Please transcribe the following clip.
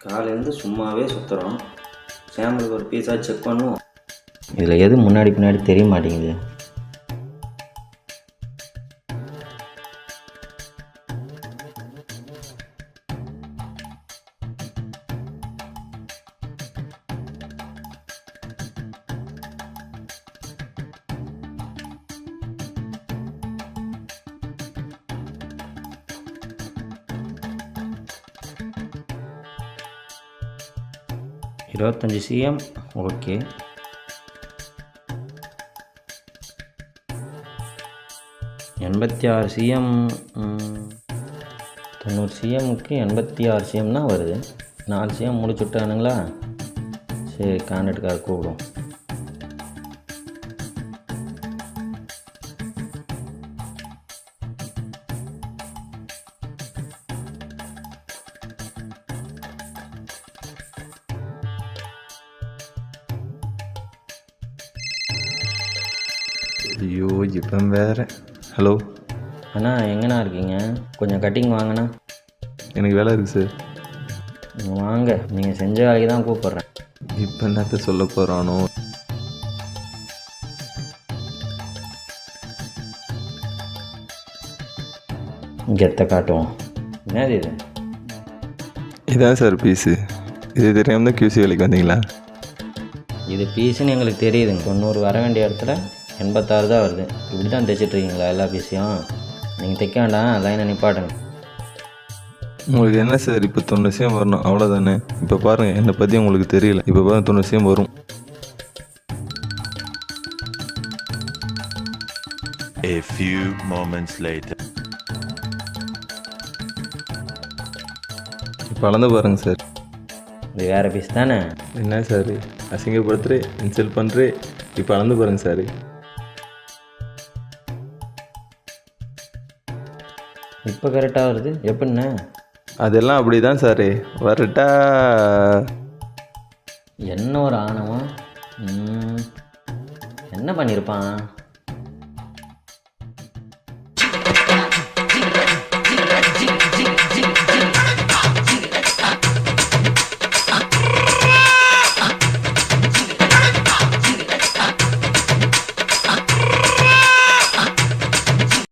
காலையிலேருந்து சும்மாவே சுற்றுறோம். சாம்பிளுக்கு ஒரு பீஸா செக் பண்ணுவோம். இதில் எது முன்னாடி பின்னாடி தெரிய மாட்டேங்குது. இருபத்தஞ்சி சிஎம் ஓகே. 86 சிஎம் 90 சிஎம்முக்கு 86 சிஎம் தான் வருது. 4 சிஎம் முடிச்சுட்டானுங்களா? சரி, கான்ட்ராக்டுக்காக கூப்பிடும். ஐயோ, இப்போ வேறு. ஹலோ அண்ணா, எங்கண்ணா இருக்கீங்க? கொஞ்சம் கட்டிங் வாங்கண்ணா. எனக்கு வேலை இருக்குது சார். வாங்க, நீங்கள் செஞ்ச வேலைக்கு தான் கூப்பிட்றேன். இப்போ என்னத்த சொல்ல போகிறானோ? கெத்த காட்டுவோம். என்னது இது? இதான் சார் பீஸு. இது தெரியாமல் தான் QC வேலைக்கு வந்தீங்களா? இது பீஸுன்னு எங்களுக்கு தெரியுதுங்க. 90 வர வேண்டிய இடத்துல 86 தான் வருது. இப்படி தான் தைச்சிட்ருக்கீங்களா எல்லா பீஸையும்? நீங்கள் தைக்க வேண்டாம், லைனை நிப்பாட்டுங்க. உங்களுக்கு என்ன சார், இப்போ 90 சிஎம் வரணும், அவ்வளோதானே? இப்போ பாருங்கள், என்னை பற்றி உங்களுக்கு தெரியல. இப்போ பாருங்கள், 90 சிஎம் வரும். A few moments later. இப்போ அளந்து பாருங்கள் சார். இது வேறு பீஸ் தானே? என்ன சார், அசிங்கப்படுத்துகிறே, இன்சல்ட் பண்ணுறே. இப்போ அளந்து பாருங்கள் சார். இப்போ கரெக்டாக வருது. எப்படிண்ணே? அதெல்லாம் அப்படி தான் சார். வரட்டா? என்ன ஒரு ஆணவம்! என்ன பண்ணியிருப்பான்?